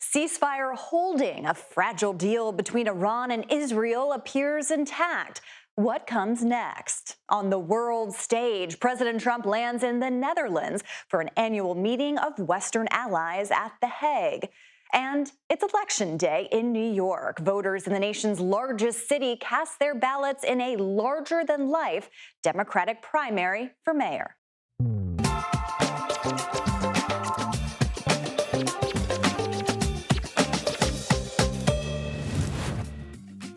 Ceasefire holding, a fragile deal between Iran and Israel, appears intact. What comes next? On the world stage, President Trump lands in the Netherlands for an annual meeting of Western allies at The Hague. And it's Election Day in New York. Voters in the nation's largest city cast their ballots in a larger-than-life Democratic primary for mayor.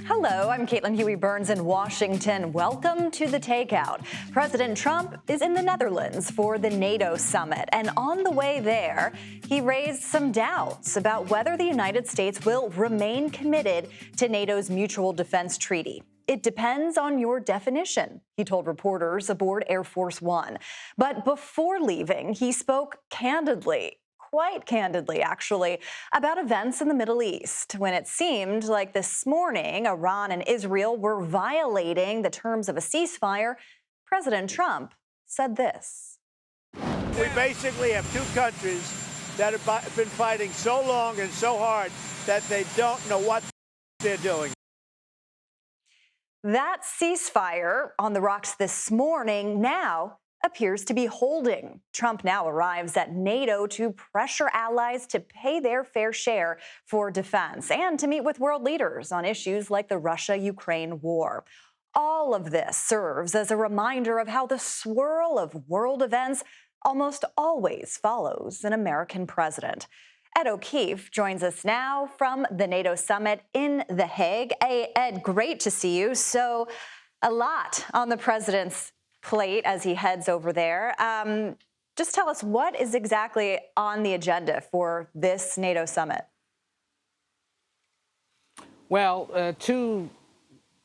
Hello, I'm Caitlin Huey-Burns in Washington. Welcome to the Takeout. President Trump is in the Netherlands for the NATO Summit, and on the way there, he raised some doubts about whether the United States will remain committed to NATO's Mutual Defense Treaty. It depends on your definition, he told reporters aboard Air Force One. But before leaving, he spoke candidly, quite candidly, actually, about events in the Middle East when it seemed like this morning Iran and Israel were violating the terms of a ceasefire. President Trump said this. We basically have two countries that have been fighting so long and so hard that they don't know what they're doing. That ceasefire on the rocks this morning now appears to be holding. Trump now arrives at NATO to pressure allies to pay their fair share for defense and to meet with world leaders on issues like the Russia-Ukraine war. All of this serves as a reminder of how the swirl of world events almost always follows an American president. Ed O'Keefe joins us now from the NATO Summit in The Hague. Hey, Ed, great to see you. So a lot on the president's plate as he heads over there. Just tell us, what is exactly on the agenda for this NATO summit? Well, two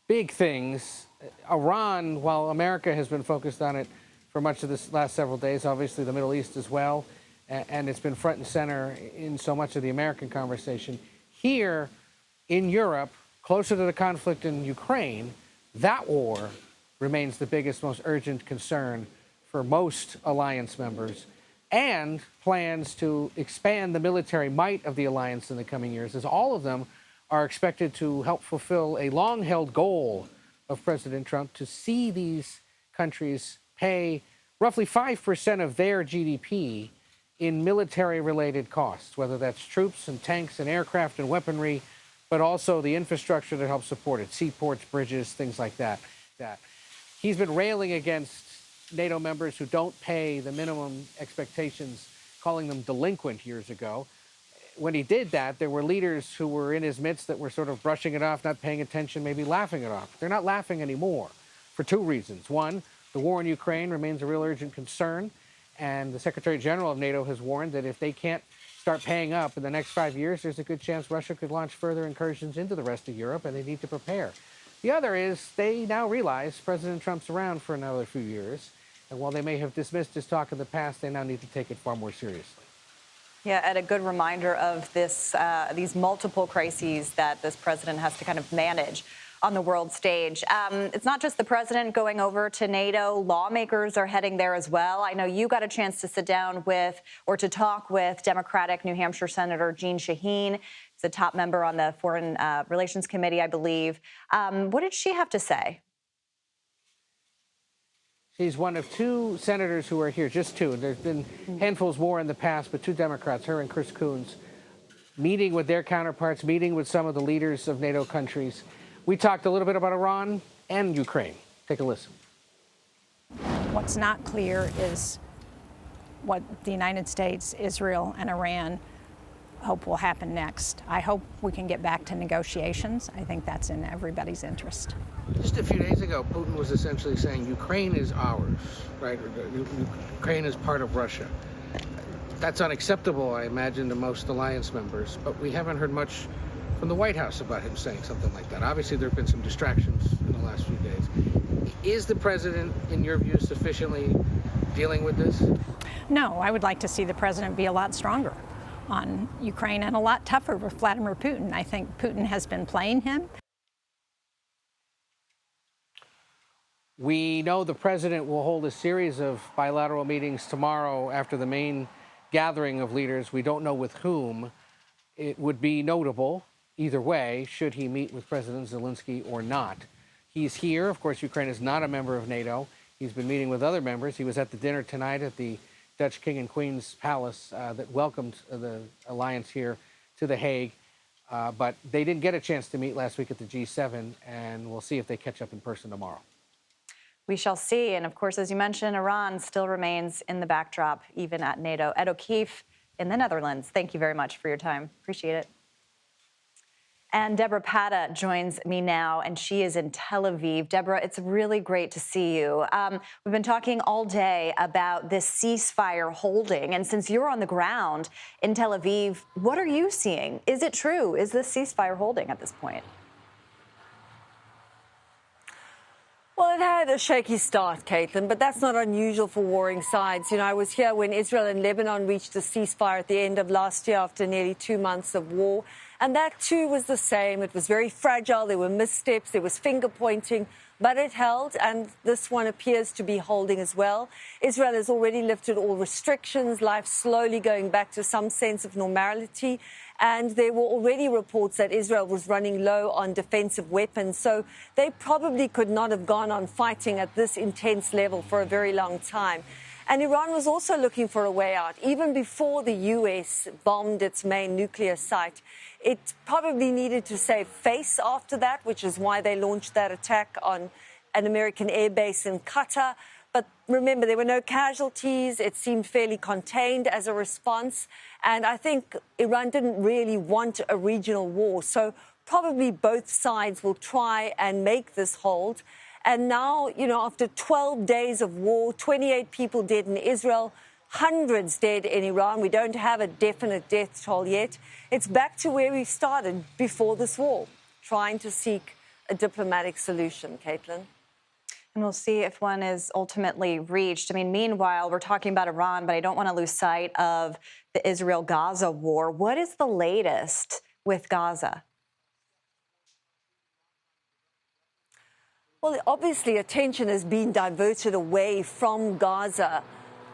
big things. Iran, while America has been focused on it for much of this last several days, obviously the Middle East as well, and it's been front and center in so much of the American conversation. Here in Europe, closer to the conflict in Ukraine, that war remains the biggest, most urgent concern for most alliance members, and plans to expand the military might of the alliance in the coming years, as all of them are expected to help fulfill a long-held goal of President Trump to see these countries pay roughly 5% of their GDP in military-related costs, whether that's troops and tanks and aircraft and weaponry, but also the infrastructure that helps support it, seaports, bridges, things like that. He's been railing against NATO members who don't pay the minimum expectations, calling them delinquent years ago. When he did that, there were leaders who were in his midst that were sort of brushing it off, not paying attention, maybe laughing it off. They're not laughing anymore for two reasons. One, the war in Ukraine remains a real urgent concern, and the Secretary General of NATO has warned that if they can't start paying up in the next 5 years, there's a good chance Russia could launch further incursions into the rest of Europe, and they need to prepare. The other is they now realize President Trump's around for another few years, and while they may have dismissed his talk in the past, they now need to take it far more seriously. Yeah, and a good reminder of this, these multiple crises that this president has to kind of manage on the world stage. It's not just the president going over to NATO. Lawmakers are heading there as well. I know you got a chance to sit down with or to talk with Democratic New Hampshire Senator Jeanne Shaheen. She's a top member on the Foreign Relations Committee, I believe. What did she have to say? She's one of two senators who are here, just two. There's been handfuls more in the past, but two Democrats, her and Chris Coons, meeting with their counterparts, meeting with some of the leaders of NATO countries. We talked a little bit about Iran and Ukraine. Take a listen. What's not clear is what the United States, Israel, and Iran hope will happen next. I hope we can get back to negotiations. I think that's in everybody's interest. Just a few days ago, Putin was essentially saying Ukraine is ours, right? Ukraine is part of Russia. That's unacceptable, I imagine, to most alliance members, but we haven't heard much from the White House about him saying something like that. Obviously, there have been some distractions in the last few days. Is the president, in your view, sufficiently dealing with this? No, I would like to see the president be a lot stronger on Ukraine and a lot tougher with Vladimir Putin. I think Putin has been playing him. We know the president will hold a series of bilateral meetings tomorrow after the main gathering of leaders. We don't know with whom. it would be notable either way should he meet with President Zelensky or not. He's here. Of course, Ukraine is not a member of NATO. He's been meeting with other members. He was at the dinner tonight at the Dutch King and Queen's Palace that welcomed the alliance here to The Hague. But they didn't get a chance to meet last week at the G7, and we'll see if they catch up in person tomorrow. We shall see. And of course, as you mentioned, Iran still remains in the backdrop, even at NATO. Ed O'Keefe in the Netherlands, thank you very much for your time. Appreciate it. And Deborah Pata joins me now, and she is in Tel Aviv. Deborah, it's really great to see you. We've been talking all day about this ceasefire holding, and since you're on the ground in Tel Aviv, what are you seeing? Is it true? Is this ceasefire holding at this point? Well, it had a shaky start, Caitlin, but that's not unusual for warring sides. You know, I was here when Israel and Lebanon reached a ceasefire at the end of last year after nearly 2 months of war. And that, too, was the same. It was very fragile. There were missteps. There was finger-pointing. But it held, and this one appears to be holding as well. Israel has already lifted all restrictions, life slowly going back to some sense of normality. And there were already reports that Israel was running low on defensive weapons. So they probably could not have gone on fighting at this intense level for a very long time. And Iran was also looking for a way out. Even before the U.S. bombed its main nuclear site, it probably needed to save face after that, which is why they launched that attack on an American airbase in Qatar. But remember, there were no casualties. It seemed fairly contained as a response. And I think Iran didn't really want a regional war. So probably both sides will try and make this hold. And now, you know, after 12 days of war, 28 people dead in Israel, hundreds dead in Iran. We don't have a definite death toll yet. It's back to where we started before this war, trying to seek a diplomatic solution, Caitlin. And we'll see if one is ultimately reached. I mean, meanwhile, we're talking about Iran, but I don't want to lose sight of the Israel-Gaza war. What is the latest with Gaza? Well, obviously, attention has been diverted away from Gaza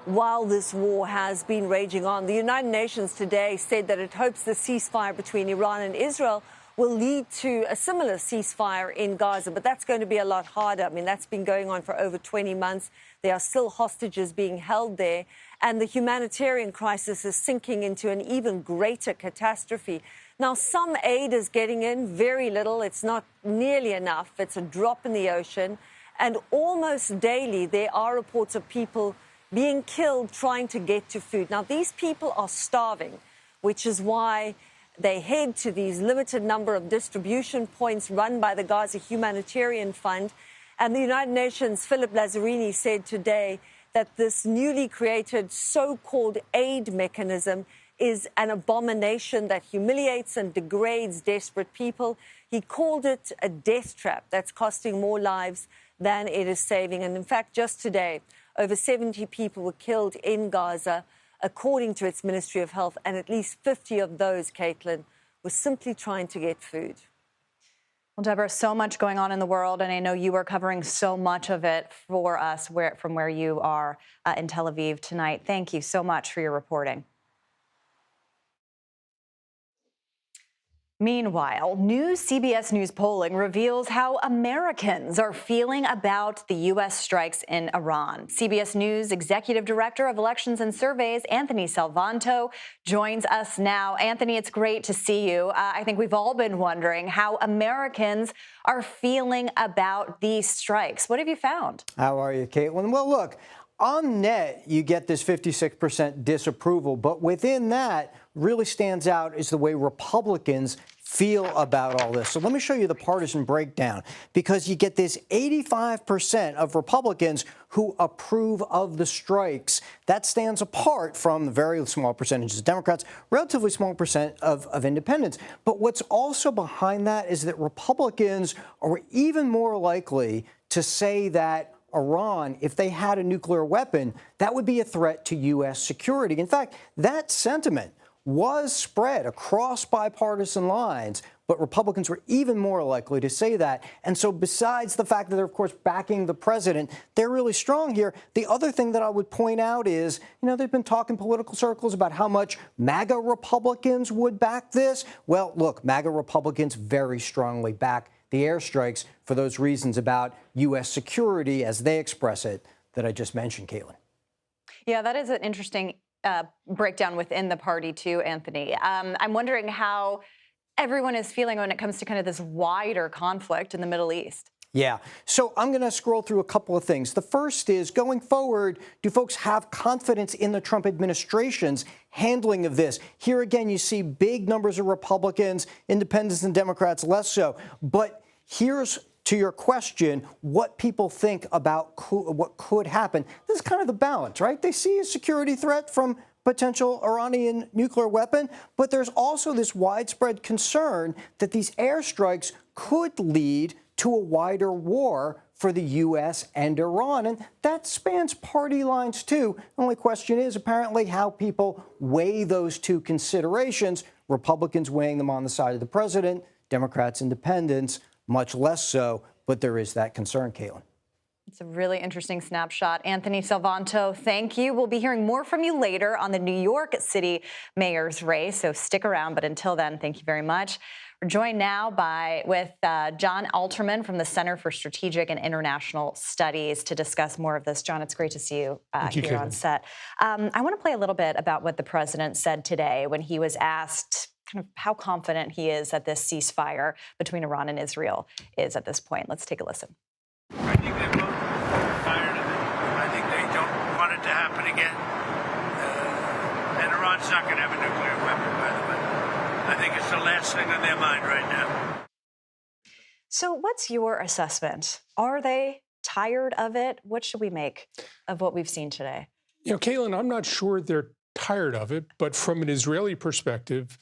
while this war has been raging on. The United Nations today said that it hopes the ceasefire between Iran and Israel will lead to a similar ceasefire in Gaza, but that's going to be a lot harder. I mean, that's been going on for over 20 months. There are still hostages being held there, and the humanitarian crisis is sinking into an even greater catastrophe. Now, some aid is getting in, very little. It's not nearly enough. It's a drop in the ocean. And almost daily, there are reports of people being killed trying to get to food. Now, these people are starving, which is why they head to these limited number of distribution points run by the Gaza Humanitarian Fund. And the United Nations, Philip Lazzarini, said today that this newly created so-called aid mechanism is an abomination that humiliates and degrades desperate people. He called it a death trap that's costing more lives than it is saving. And in fact, just today, over 70 people were killed in Gaza, according to its Ministry of Health, and at least 50 of those, Caitlin, were simply trying to get food. Well, Deborah, so much going on in the world, and I know you are covering so much of it for us from where you are in Tel Aviv tonight. Thank you so much for your reporting. Meanwhile, new CBS News polling reveals how Americans are feeling about the U.S. strikes in Iran. CBS News Executive Director of Elections and Surveys, Anthony Salvanto, joins us now. Anthony, it's great to see you. I think we've all been wondering how Americans are feeling about these strikes. What have you found? How are you, Caitlin? Well, look, on net, you get this 56% disapproval, but within that really stands out is the way Republicans feel about all this. So let me show you the partisan breakdown, because you get this 85% of Republicans who approve of the strikes. That stands apart from the very small percentages of Democrats, relatively small percent of independents. But what's also behind that is that Republicans are even more likely to say that Iran, if they had a nuclear weapon, that would be a threat to U.S. security. In fact, that sentiment was spread across bipartisan lines, but Republicans were even more likely to say that. And so besides the fact that they're, of course, backing the president, they're really strong here. The other thing that I would point out is, they've been talking political circles about how much MAGA Republicans would back this. Well, look, MAGA Republicans very strongly back the airstrikes for those reasons about U.S. security, as they express it, that I just mentioned, Caitlin. Yeah, that is an interesting breakdown within the party, too, Anthony. I'm wondering how everyone is feeling when it comes to kind of this wider conflict in the Middle East. Yeah. So I'm going to scroll through a couple of things. The first is, going forward, do folks have confidence in the Trump administration's handling of this? Here again, you see big numbers of Republicans, independents and Democrats less so. But here's to your question, what people think about what could happen. This is kind of the balance, right? They see a security threat from potential Iranian nuclear weapon, but there's also this widespread concern that these airstrikes could lead to a wider war for the U.S. and Iran. And that spans party lines, too. The only question is apparently how people weigh those two considerations. Republicans weighing them on the side of the president, Democrats, independents, much less so, but there is that concern, Caitlin. It's a really interesting snapshot. Anthony Salvanto, thank you. We'll be hearing more from you later on the New York City mayor's race, so stick around. But until then, thank you very much. We're joined now with John Alterman from the Center for Strategic and International Studies to discuss more of this. John, it's great to see you here on set. I want to play a little bit about what the president said today when he was asked kind of how confident he is that this ceasefire between Iran and Israel is at this point. Let's take a listen. I think they're both tired of it. I think they don't want it to happen again. And Iran's not going to have a nuclear weapon, by the way. I think it's the last thing on their mind right now. So what's your assessment? Are they tired of it? What should we make of what we've seen today? Caitlin, I'm not sure they're tired of it, but from an Israeli perspective,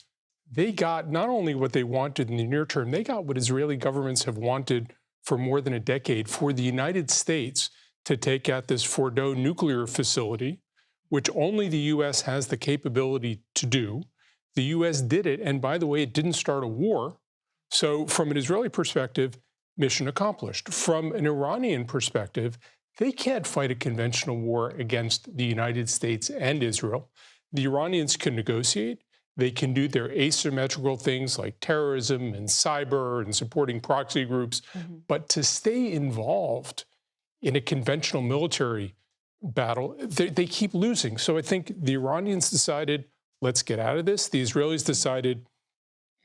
they got not only what they wanted in the near term, they got what Israeli governments have wanted for more than a decade, for the United States to take out this Fordo nuclear facility, which only the U.S. has the capability to do. The U.S. did it, and by the way, it didn't start a war. So from an Israeli perspective, mission accomplished. From an Iranian perspective, they can't fight a conventional war against the United States and Israel. The Iranians can negotiate. They can do their asymmetrical things like terrorism and cyber and supporting proxy groups. But to stay involved in a conventional military battle, they keep losing. So I think the Iranians decided, let's get out of this. The Israelis decided,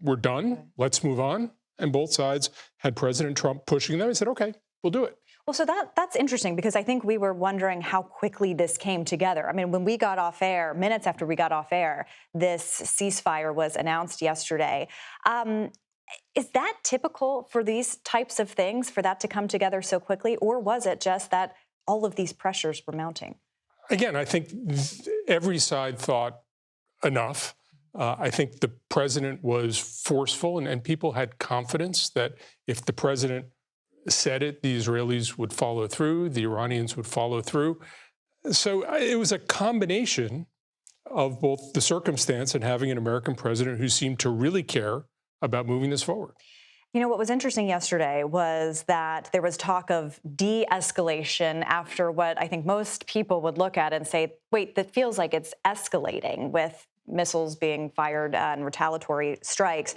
we're done, let's move on. And both sides had President Trump pushing them and said, okay, we'll do it. Well, so that's interesting because I think we were wondering how quickly this came together. I mean, when we got off air, minutes after we got off air, this ceasefire was announced yesterday. Is that typical for these types of things, for that to come together so quickly? Or was it just that all of these pressures were mounting? Again, I think every side thought enough. I think the president was forceful and people had confidence that if the president said it, the Israelis would follow through, the Iranians would follow through. So it was a combination of both the circumstance and having an American president who seemed to really care about moving this forward. What was interesting yesterday was that there was talk of de-escalation after what I think most people would look at and say, wait, that feels like it's escalating with missiles being fired and retaliatory strikes.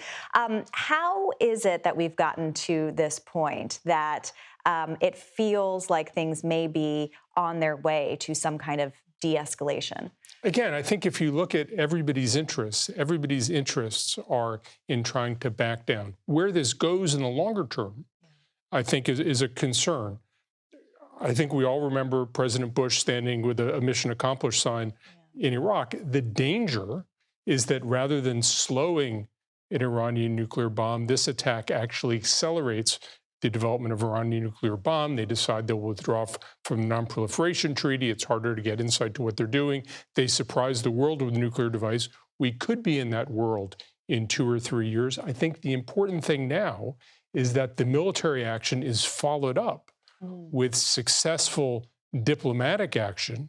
How is it that we've gotten to this point that it feels like things may be on their way to some kind of de-escalation? Again, I think if you look at everybody's interests are in trying to back down. Where this goes in the longer term, I think is a concern. I think we all remember President Bush standing with a mission accomplished sign in Iraq. The danger is that rather than slowing an Iranian nuclear bomb, this attack actually accelerates the development of Iranian nuclear bomb. They decide they'll withdraw from the Non-Proliferation Treaty. It's harder to get insight to what they're doing. They surprise the world with a nuclear device. We could be in that world in 2 or 3 years. I think the important thing now is that the military action is followed up with successful diplomatic action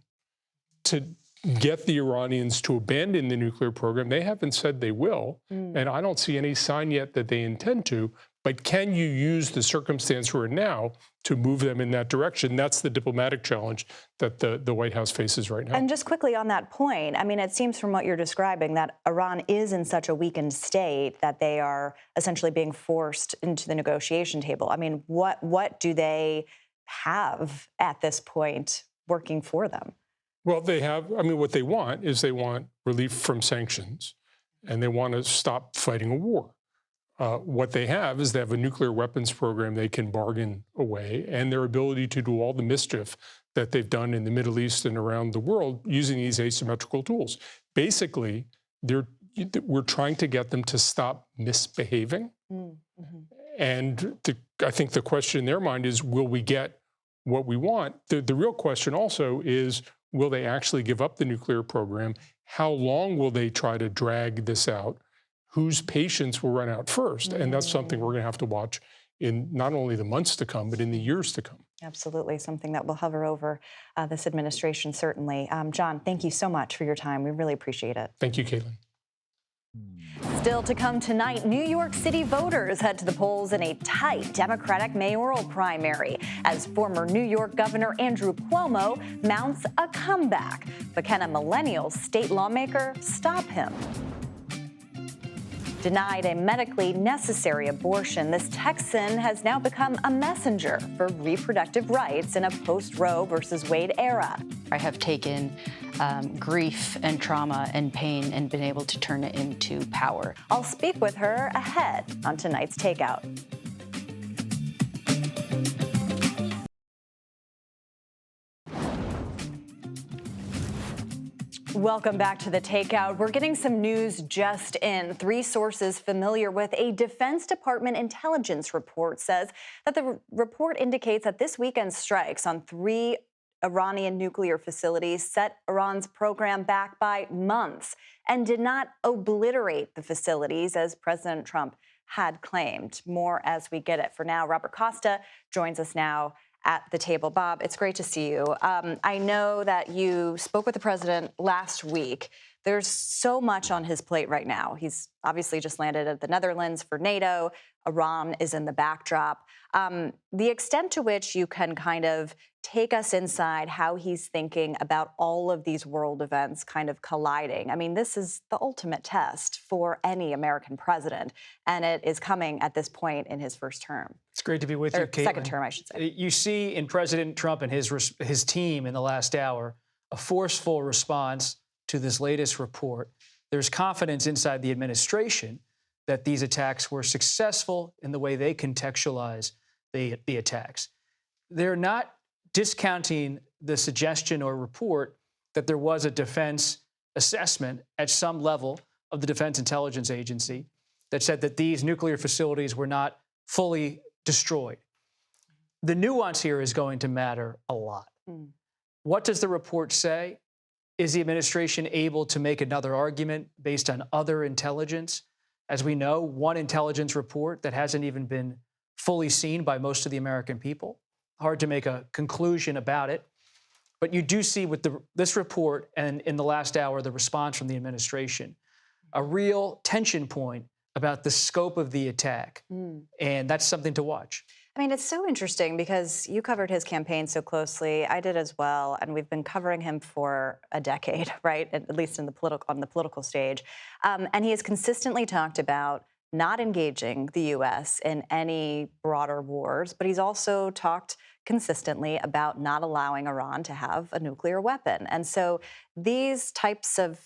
to get the Iranians to abandon the nuclear program. They haven't said they will, and I don't see any sign yet that they intend to. But can you use the circumstance we're in now to move them in that direction? That's the diplomatic challenge that the White House faces right now. And just quickly on that point, I mean, it seems from what you're describing that Iran is in such a weakened state that they are essentially being forced into the negotiation table. I mean, what do they have at this point working for them? Well, they have, I mean, what they want is they want relief from sanctions, and they want to stop fighting a war. What they have is they have a nuclear weapons program they can bargain away, and their ability to do all the mischief that they've done in the Middle East and around the world using these asymmetrical tools. Basically, we're trying to get them to stop misbehaving. And I think the question in their mind is, will we get what we want? The real question also is, will they actually give up the nuclear program? How long will they try to drag this out? Whose patience will run out first? And that's something we're going to have to watch in not only the months to come, but in the years to come. Absolutely, something that will hover over this administration, certainly. John, thank you so much for your time. We really appreciate it. Thank you, Caitlin. Still to come tonight, New York City voters head to the polls in a tight Democratic mayoral primary as former New York Governor Andrew Cuomo mounts a comeback. But can a millennial state lawmaker stop him? Denied a medically necessary abortion, this Texan has now become a messenger for reproductive rights in a post-Roe versus Wade era. I have taken grief and trauma and pain and been able to turn it into power. I'll speak with her ahead on tonight's Takeout. Welcome back to the Takeout. We're getting some news just in. 3 sources familiar with a Defense Department intelligence report says that the report indicates that this weekend's strikes on 3 Iranian nuclear facilities set Iran's program back by months and did not obliterate the facilities as President Trump had claimed. More as we get it. For now, Robert Costa joins us now at the table. Bob, it's great to see you. I know that you spoke with the president last week. There's so much on his plate right now. He's obviously just landed at the Netherlands for NATO. Iran is in the backdrop. The extent to which you can kind of take us inside how he's thinking about all of these world events kind of colliding. I mean, this is the ultimate test for any American president, and it is coming at this point in his first term. It's great to be with you, Caitlin. Second term, I should say. You see in President Trump and his team in the last hour a forceful response to this latest report. There's confidence inside the administration that these attacks were successful in the way they contextualize the attacks. They're not discounting the suggestion or report that there was a defense assessment at some level of the Defense Intelligence Agency that said that these nuclear facilities were not fully destroyed. The nuance here is going to matter a lot. What does the report say? Is the administration able to make another argument based on other intelligence? As we know, one intelligence report that hasn't even been fully seen by most of the American people. Hard to make a conclusion about it. But you do see with this report and in the last hour, the response from the administration, a real tension point about the scope of the attack. And that's something to watch. I mean, it's so interesting because you covered his campaign so closely. I did as well, and we've been covering him for a decade, right? At least on the political stage. And he has consistently talked about not engaging the U.S. in any broader wars, but he's also talked consistently about not allowing Iran to have a nuclear weapon. And so these types of,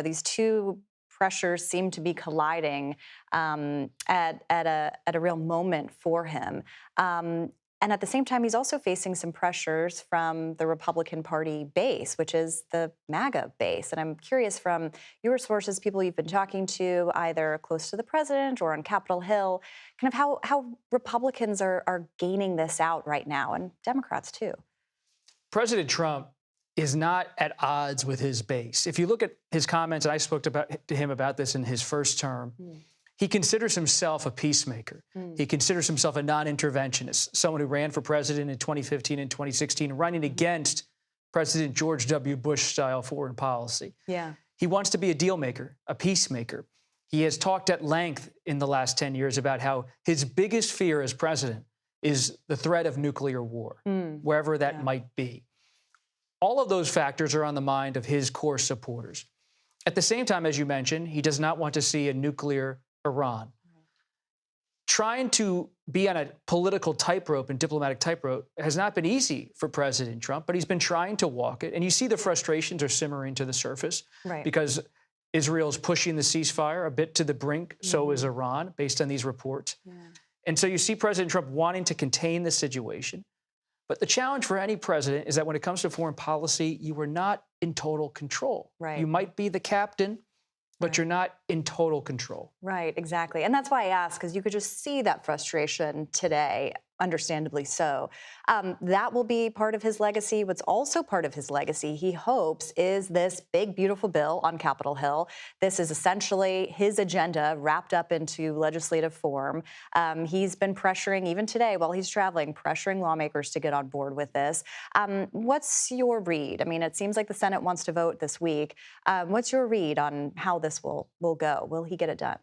these two pressures seem to be colliding at a real moment for him. And at the same time, he's also facing some pressures from the Republican Party base, which is the MAGA base. And I'm curious from your sources, people you've been talking to, either close to the president or on Capitol Hill, kind of how Republicans are gaining this out right now, and Democrats too. President Trump is not at odds with his base. If you look at his comments, and I spoke to him about this in his first term, he considers himself a peacemaker. He considers himself a non-interventionist, someone who ran for president in 2015 and 2016, running against President George W. Bush-style foreign policy. Yeah. He wants to be a deal maker, a peacemaker. He has talked at length in the last 10 years about how his biggest fear as president is the threat of nuclear war, wherever that might be. All of those factors are on the mind of his core supporters. At the same time, as you mentioned, he does not want to see a nuclear Iran. Trying to be on a political tightrope and diplomatic tightrope has not been easy for President Trump, but he's been trying to walk it. And you see the frustrations are simmering to the surface because Israel is pushing the ceasefire a bit to the brink. So is Iran, based on these reports. And so you see President Trump wanting to contain the situation. But the challenge for any president is that when it comes to foreign policy, you are not in total control. You might be the captain, but you're not in total control. Right, exactly. And that's why I asked, because you could just see that frustration today, understandably so. That will be part of his legacy. What's also part of his legacy, he hopes, is this big, beautiful bill on Capitol Hill. This is essentially his agenda wrapped up into legislative form. He's been pressuring, even today while he's traveling, pressuring lawmakers to get on board with this. What's your read? I mean, it seems like the Senate wants to vote this week. What's your read on how this will go? Will he get it done?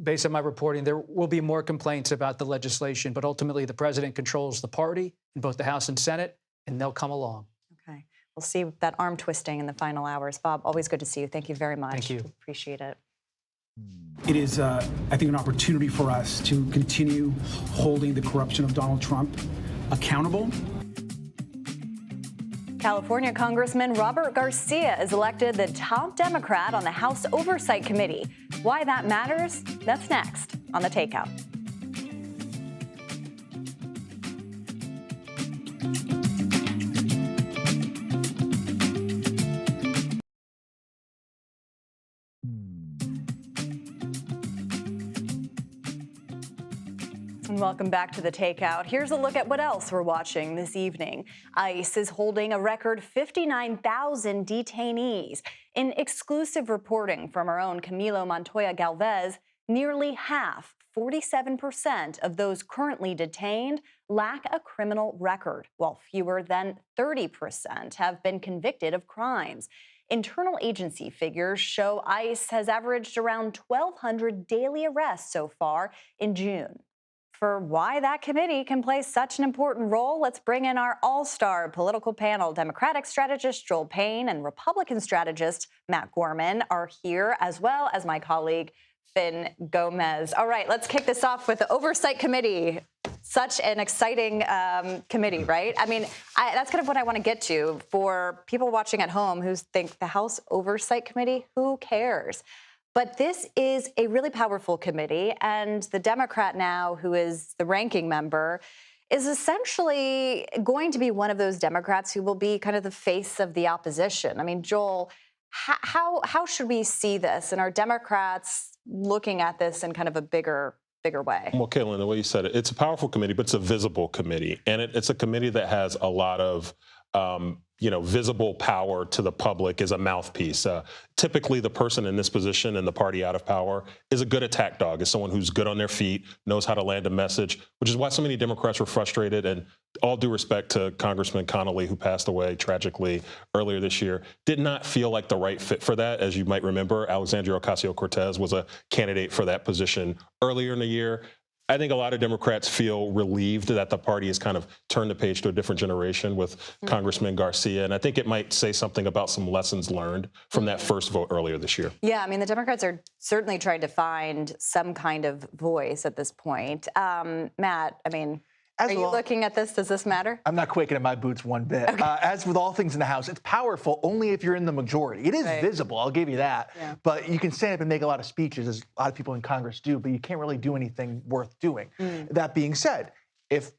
Based on my reporting, there will be more complaints about the legislation, but ultimately the president controls the party in both the House and Senate, and they'll come along. Okay. We'll see that arm twisting in the final hours. Bob, always good to see you. Thank you very much. Thank you. Appreciate it. It is, I think, an opportunity for us to continue holding the corruption of Donald Trump accountable. California Congressman Robert Garcia is elected the top Democrat on the House Oversight Committee. Why that matters? That's next on The Takeout. And welcome back to The Takeout. Here's a look at what else we're watching this evening. ICE is holding a record 59,000 detainees. In exclusive reporting from our own Camilo Montoya Galvez, nearly half, 47% of those currently detained lack a criminal record, while fewer than 30% have been convicted of crimes. Internal agency figures show ICE has averaged around 1,200 daily arrests so far in June. For why that committee can play such an important role, let's bring in our all-star political panel. Democratic strategist Joel Payne and Republican strategist Matt Gorman are here, as well as my colleague Finn Gomez. All right, let's kick this off with the Oversight Committee. Such an exciting committee, right? I mean, that's kind of what I want to get to. For people watching at home who think the House Oversight Committee, who cares? But this is a really powerful committee, and the Democrat now, who is the ranking member, is essentially going to be one of those Democrats who will be kind of the face of the opposition. I mean, Joel, how should we see this? And are Democrats looking at this in kind of a bigger way? Well, Caitlin, the way you said it, it's a powerful committee, but it's a visible committee. And it's a committee that has a lot of visible power to the public as a mouthpiece. Typically, the person in this position and the party out of power is a good attack dog, is someone who's good on their feet, knows how to land a message, which is why so many Democrats were frustrated. And all due respect to Congressman Connolly, who passed away tragically earlier this year, did not feel like the right fit for that. As you might remember, Alexandria Ocasio-Cortez was a candidate for that position earlier in the year. I think a lot of Democrats feel relieved that the party has kind of turned the page to a different generation with Congressman Garcia. And I think it might say something about some lessons learned from that first vote earlier this year. Yeah, I mean, the Democrats are certainly trying to find some kind of voice at this point. Matt, I mean, are you looking at this? Does this matter? I'm not quaking in my boots one bit. Okay. As with all things in the House, it's powerful only if you're in the majority. It is visible, I'll give you that. Yeah. But you can stand up and make a lot of speeches, as a lot of people in Congress do, but you can't really do anything worth doing. That being said, if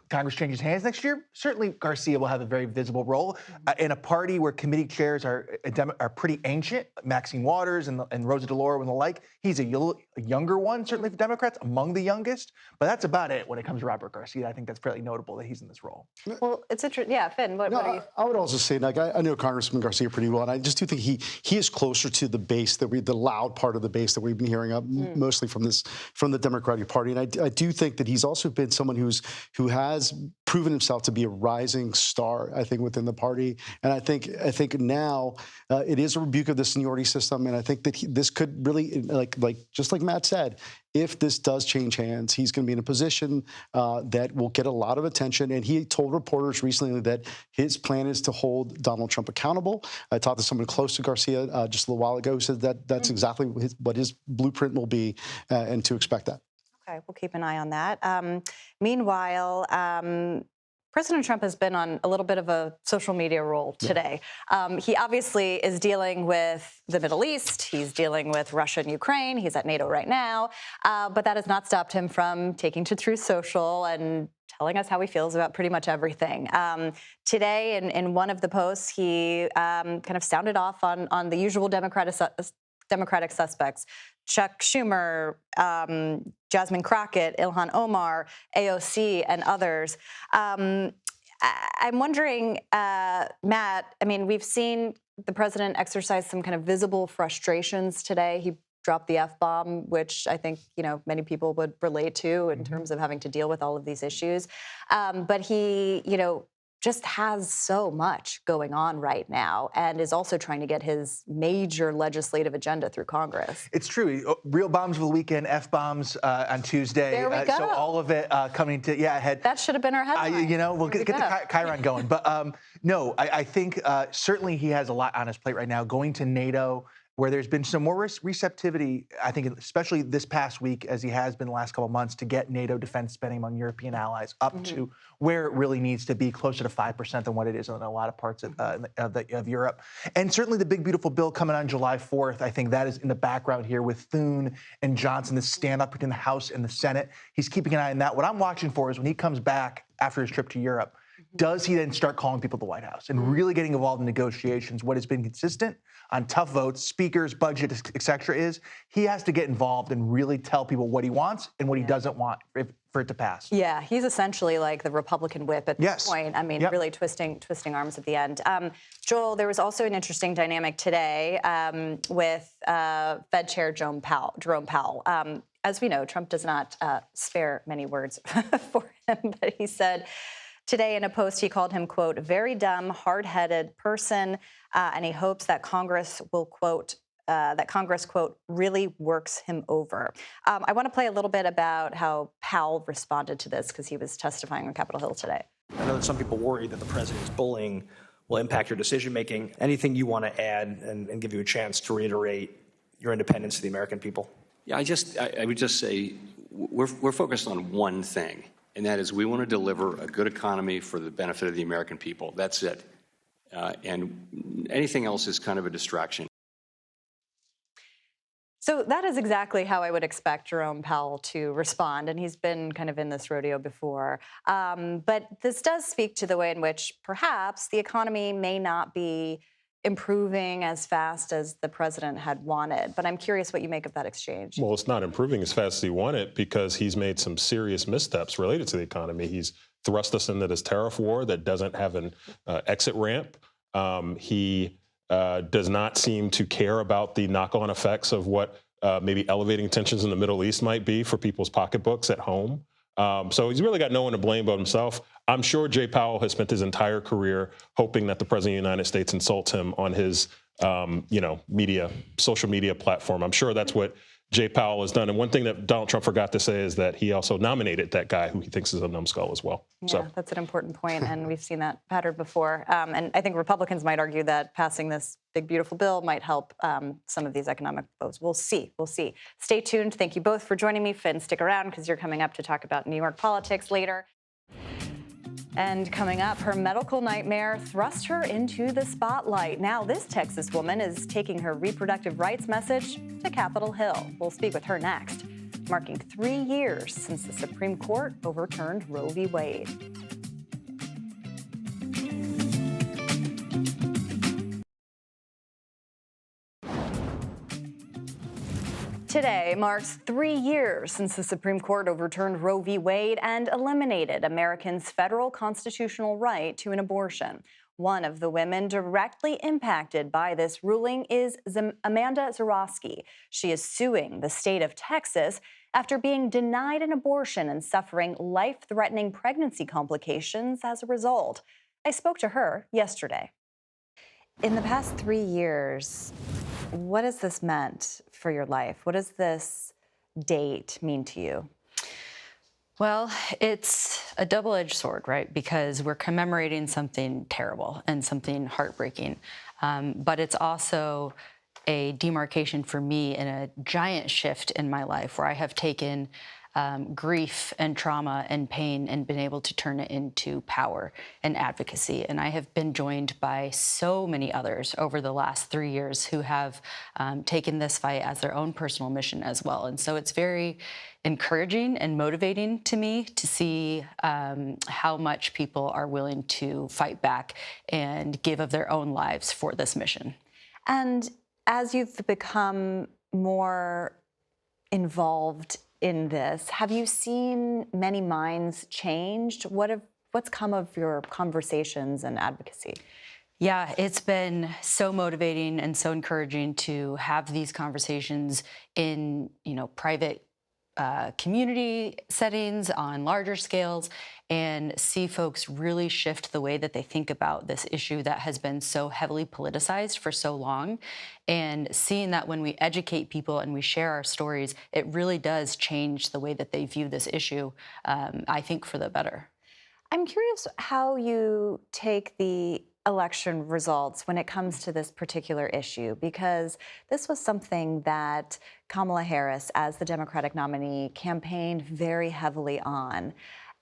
Congress changes hands next year, certainly Garcia will have a very visible role. In a party where committee chairs are pretty ancient, Maxine Waters and Rosa DeLauro and the like, he's a younger one, certainly for Democrats, among the youngest. But that's about it when it comes to Robert Garcia. I think that's fairly notable that he's in this role. Well, it's interesting. Yeah, Finn, what are you? I would also say, like, I know Congressman Garcia pretty well, and I just do think he is closer to the base the loud part of the base that we've been hearing mostly from the Democratic Party. And I do think that he's also been someone who has proven himself to be a rising star, I think, within the party. And I think now it is a rebuke of the seniority system. And I think that this could really, just like Matt said, if this does change hands, he's going to be in a position that will get a lot of attention. And he told reporters recently that his plan is to hold Donald Trump accountable. I talked to someone close to Garcia just a little while ago who said that that's exactly what his blueprint will be, and to expect that. Okay, we'll keep an eye on that. Meanwhile, President Trump has been on a little bit of a social media roll today. He obviously is dealing with the Middle East. He's dealing with Russia and Ukraine. He's at NATO right now. But that has not stopped him from taking to Truth Social and telling us how he feels about pretty much everything. Today, in one of the posts, he kind of sounded off on the usual Democratic suspects: Chuck Schumer, Jasmine Crockett, Ilhan Omar, AOC, and others. I'm wondering, Matt, I mean, we've seen the president exercise some kind of visible frustrations today. He dropped the F-bomb, which I think, many people would relate to in terms of having to deal with all of these issues. But he, just has so much going on right now and is also trying to get his major legislative agenda through Congress. It's true. Real bombs of the weekend, F-bombs on Tuesday. There we go. So all of it coming to, ahead. That should have been our headline. We'll get the Chiron going. But no, I think certainly he has a lot on his plate right now. Going to NATO, where there's been some more receptivity, I think, especially this past week, as he has been the last couple of months, to get NATO defense spending among European allies up to where it really needs to be, closer to 5% than what it is in a lot of parts of Europe. And certainly the big, beautiful bill coming on July 4th, I think that is in the background here with Thune and Johnson, this standoff between the House and the Senate. He's keeping an eye on that. What I'm watching for is when he comes back after his trip to Europe, does he then start calling people to the White House and really getting involved in negotiations? What has been consistent on tough votes, speakers, budget, et cetera, is he has to get involved and really tell people what he wants and what he doesn't want for it to pass. Yeah, he's essentially like the Republican whip at this point. I mean, really twisting arms at the end. Joel, there was also an interesting dynamic today with Fed Chair Jerome Powell. As we know, Trump does not spare many words for him, but he said today in a post, he called him, quote, very dumb, hard-headed person, and he hopes that Congress will, quote, really works him over. I want to play a little bit about how Powell responded to this because he was testifying on Capitol Hill today. I know that some people worry that the president's bullying will impact your decision-making. Anything you want to add and give you a chance to reiterate your independence to the American people? Yeah, I would just say we're focused on one thing, and that is we want to deliver a good economy for the benefit of the American people. That's it. And anything else is kind of a distraction. So that is exactly how I would expect Jerome Powell to respond, and he's been kind of in this rodeo before. But this does speak to the way in which perhaps the economy may not be improving as fast as the president had wanted. But I'm curious what you make of that exchange. Well, it's not improving as fast as he wanted because he's made some serious missteps related to the economy. He's thrust us into this tariff war that doesn't have an exit ramp. He does not seem to care about the knock-on effects of what maybe elevating tensions in the Middle East might be for people's pocketbooks at home. So he's really got no one to blame but himself. I'm sure Jay Powell has spent his entire career hoping that the President of the United States insults him on his, social media platform. I'm sure that's what Jay Powell has done. And one thing that Donald Trump forgot to say is that he also nominated that guy who he thinks is a numbskull as well. Yeah, that's an important point, and we've seen that pattern before. And I think Republicans might argue that passing this big, beautiful bill might help some of these economic woes. We'll see. Stay tuned. Thank you both for joining me. Finn, stick around because you're coming up to talk about New York politics later. And coming up, her medical nightmare thrust her into the spotlight. Now this Texas woman is taking her reproductive rights message to Capitol Hill. We'll speak with her next, marking 3 years since the Supreme Court overturned Roe v. Wade. Today marks 3 years since the Supreme Court overturned Roe v. Wade and eliminated Americans' federal constitutional right to an abortion. One of the women directly impacted by this ruling is Amanda Zeroski. She is suing the state of Texas after being denied an abortion and suffering life-threatening pregnancy complications as a result. I spoke to her yesterday. In the past 3 years, what has this meant for your life? What does this date mean to you? Well, it's a double-edged sword, right? Because we're commemorating something terrible and something heartbreaking. But it's also a demarcation for me and a giant shift in my life where I have taken grief and trauma and pain and been able to turn it into power and advocacy. And I have been joined by so many others over the last 3 years who have taken this fight as their own personal mission as well. And so it's very encouraging and motivating to me to see how much people are willing to fight back and give of their own lives for this mission. And as you've become more involved in this, have you seen many minds changed? What's come of your conversations and advocacy? Yeah, it's been so motivating and so encouraging to have these conversations in, private community settings on larger scales and see folks really shift the way that they think about this issue that has been so heavily politicized for so long. And seeing that when we educate people and we share our stories, it really does change the way that they view this issue, I think, for the better. I'm curious how you take the election results when it comes to this particular issue, because this was something that Kamala Harris, as the Democratic nominee, campaigned very heavily on.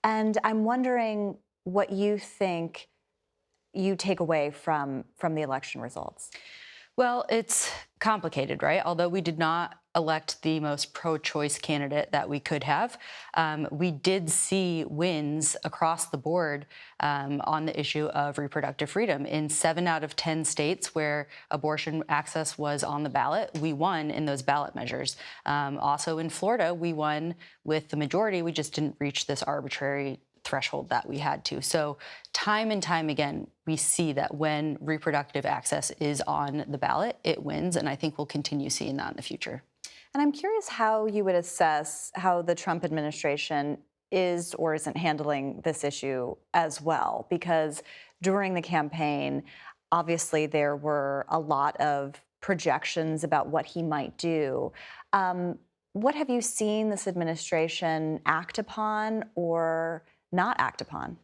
And I'm wondering what you think you take away from the election results. Well, it's complicated, right? Although we did not elect the most pro-choice candidate that we could have, we did see wins across the board on the issue of reproductive freedom. In 7 out of 10 states where abortion access was on the ballot, we won in those ballot measures. Also in Florida, we won with the majority. We just didn't reach this arbitrary threshold that we had to. So time and time again, we see that when reproductive access is on the ballot, it wins. And I think we'll continue seeing that in the future. And I'm curious how you would assess how the Trump administration is or isn't handling this issue as well. Because during the campaign, obviously there were a lot of projections about what he might do. What have you seen this administration act upon or not act upon?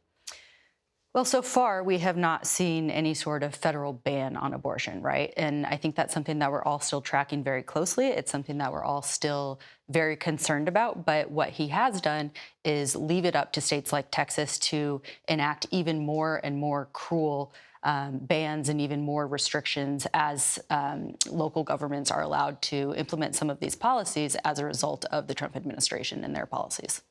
Well, so far, we have not seen any sort of federal ban on abortion, right? And I think that's something that we're all still tracking very closely. It's something that we're all still very concerned about. But what he has done is leave it up to states like Texas to enact even more and more cruel bans and even more restrictions as local governments are allowed to implement some of these policies as a result of the Trump administration and their policies.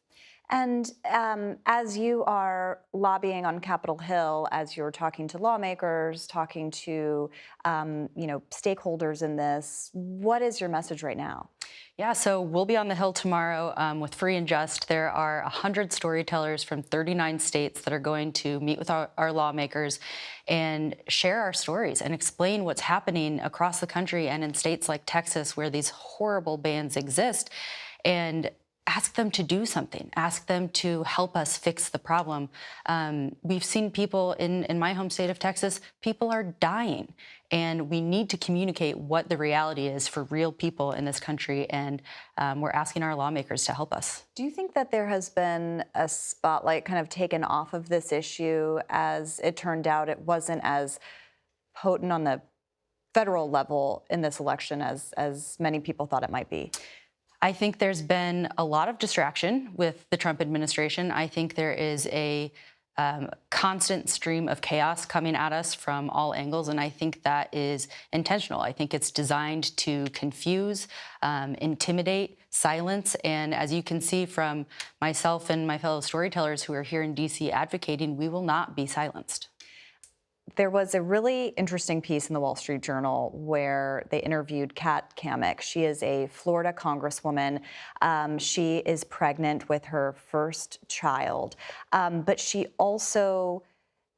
And as you are lobbying on Capitol Hill, as you're talking to lawmakers, talking to stakeholders in this, what is your message right now? Yeah, so we'll be on the Hill tomorrow with Free and Just. There are 100 storytellers from 39 states that are going to meet with our lawmakers and share our stories and explain what's happening across the country and in states like Texas where these horrible bans exist, and ask them to do something, ask them to help us fix the problem. We've seen people in my home state of Texas, people are dying, and we need to communicate what the reality is for real people in this country, and we're asking our lawmakers to help us. Do you think that there has been a spotlight kind of taken off of this issue? As it turned out, it wasn't as potent on the federal level in this election as many people thought it might be. I think there's been a lot of distraction with the Trump administration. I think there is a constant stream of chaos coming at us from all angles, and I think that is intentional. I think it's designed to confuse, intimidate, silence, and as you can see from myself and my fellow storytellers who are here in D.C. advocating, we will not be silenced. There was a really interesting piece in the Wall Street Journal where they interviewed Kat Cammack. She is a Florida congresswoman. She is pregnant with her first child, but she also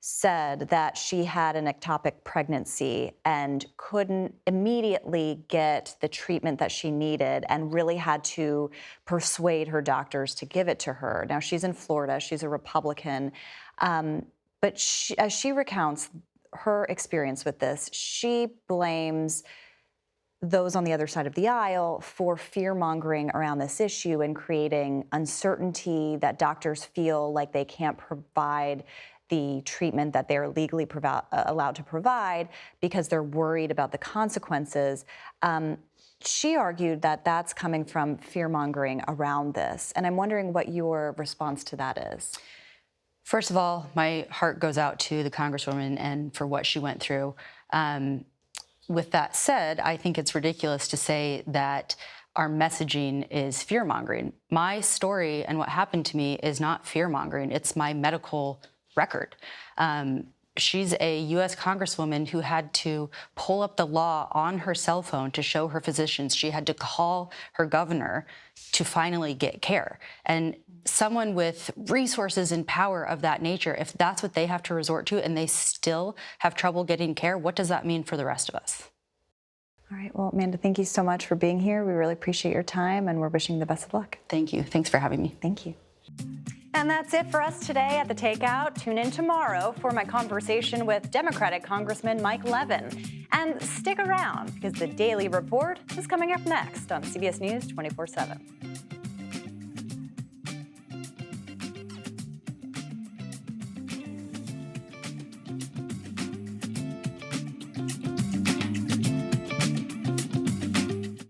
said that she had an ectopic pregnancy and couldn't immediately get the treatment that she needed and really had to persuade her doctors to give it to her. Now, she's in Florida. She's a Republican. But as she recounts her experience with this, she blames those on the other side of the aisle for fear-mongering around this issue and creating uncertainty that doctors feel like they can't provide the treatment that they're legally allowed to provide because they're worried about the consequences. She argued that that's coming from fear-mongering around this. And I'm wondering what your response to that is. First of all, my heart goes out to the Congresswoman and for what she went through. With that said, I think it's ridiculous to say that our messaging is fear-mongering. My story and what happened to me is not fear-mongering. It's my medical record. She's a U.S. Congresswoman who had to pull up the law on her cell phone to show her physicians. She had to call her governor to finally get care. And someone with resources and power of that nature, if that's what they have to resort to and they still have trouble getting care, what does that mean for the rest of us? All right. Well, Amanda, thank you so much for being here. We really appreciate your time, and we're wishing you the best of luck. Thank you. Thanks for having me. Thank you. And that's it for us today at The Takeout. Tune in tomorrow for my conversation with Democratic Congressman Mike Levin. And stick around, because the Daily Report is coming up next on CBS News 24/7.